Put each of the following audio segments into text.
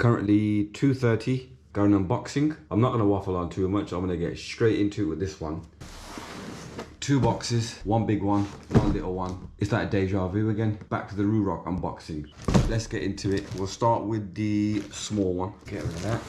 currently 2:30, going unboxing. I'm not gonna waffle on too much. I'm gonna get straight into it with this one. 2 boxes, one big one, one little one. It's like deja vu again. Back to the Ruroc unboxing. Let's get into it. We'll start with the small one. Get rid of that.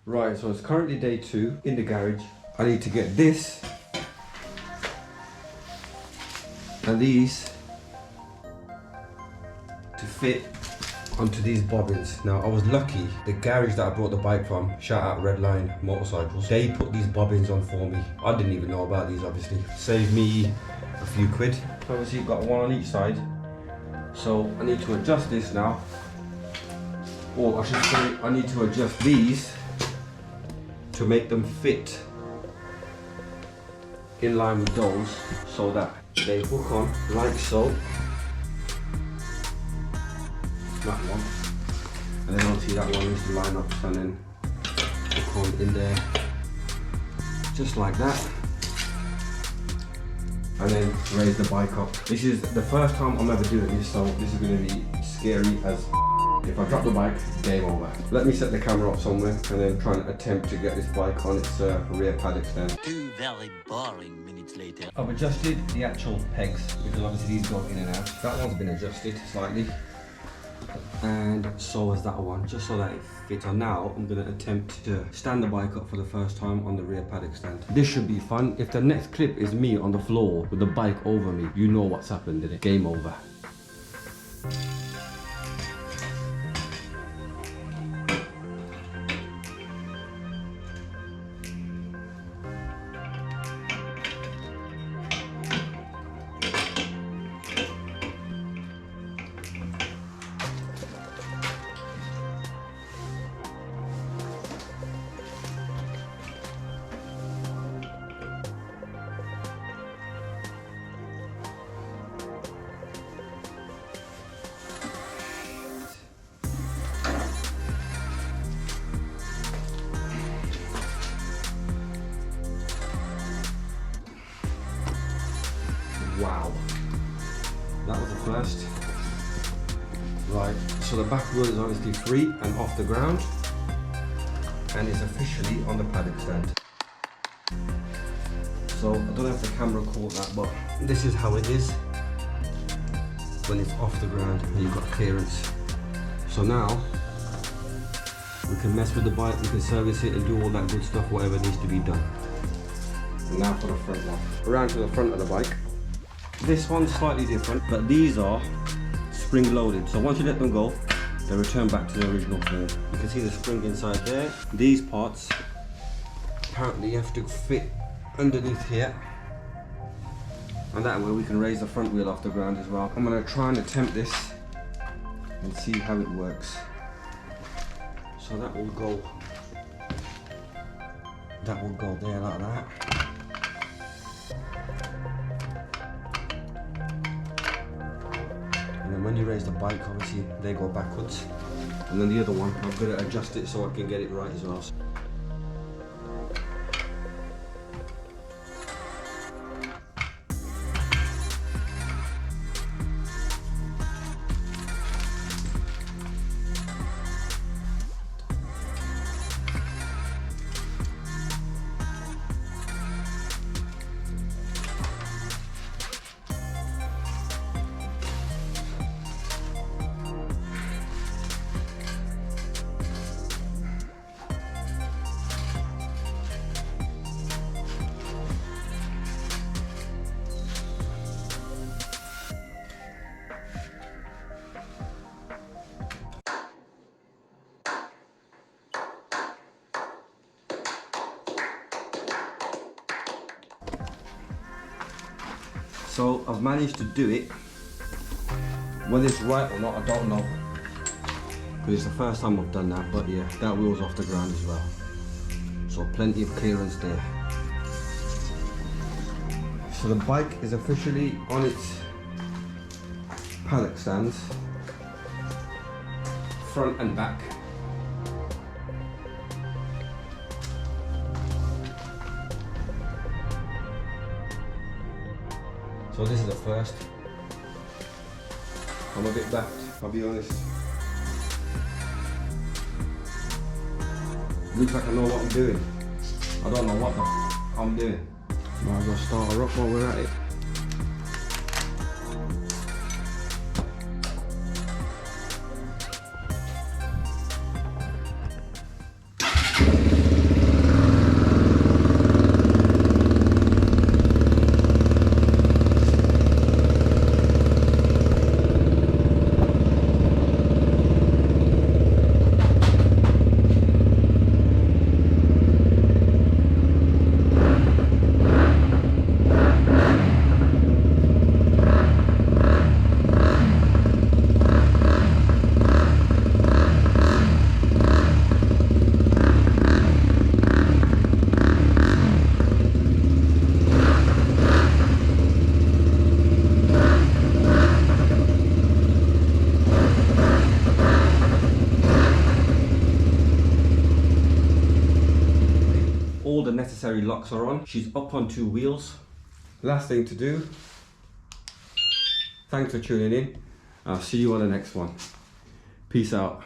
Right, so it's currently day 2 in the garage. I need to get this and these to fit onto these bobbins. Now I was lucky, the garage that I brought the bike from, shout out Redline Motorcycles, they put these bobbins on for me. I didn't even know about these obviously. Saved me a few quid. Obviously you've got one on each side. So I need to adjust this now. Or I should say I need to adjust these to make them fit in line with those so that they hook on like so. That one. And then obviously that one needs to line up and then hook on in there. Just like that. And then raise the bike up. This is the first time I'm ever doing this, so this is going to be scary as if I drop the bike, game over. Let me set the camera up somewhere and then try and attempt to get this bike on its rear paddock stand. 2 very boring minutes later. I've adjusted the actual pegs because obviously these go in and out. That one's been adjusted slightly. And so has that one, just so that it fits. And now I'm going to attempt to stand the bike up for the first time on the rear paddock stand. This should be fun. If the next clip is me on the floor with the bike over me, you know what's happened, innit? Game over. Wow. That was the first. Right, so the back wheel is obviously free and off the ground, and is officially on the paddock stand. So I don't know if the camera caught that, but this is how it is when it's off the ground and you've got clearance. So now we can mess with the bike, we can service it and do all that good stuff, whatever needs to be done. And now for the front one. Around to the front of the bike. This one's slightly different, but these are spring loaded. So once you let them go, they return back to the original form. You can see the spring inside there. These parts, apparently you have to fit underneath here. And that way we can raise the front wheel off the ground as well. I'm gonna try and attempt this and see how it works. So that will go there like that. And then when you raise the bike, obviously they go backwards. And then the other one, I've got to adjust it so I can get it right as well. So I've managed to do it. Whether it's right or not, I don't know. Because it's the first time I've done that, but yeah, that wheel's off the ground as well. So plenty of clearance there. So the bike is officially on its paddock stands, front and back. So this is the first. I'm a bit backed, I'll be honest. Looks like I know what I'm doing. I don't know what I'm doing. Might as well start her up while we're at it. All the necessary locks are on. She's up on 2 wheels. Last thing to do. Thanks for tuning in. I'll see you on the next one. Peace out.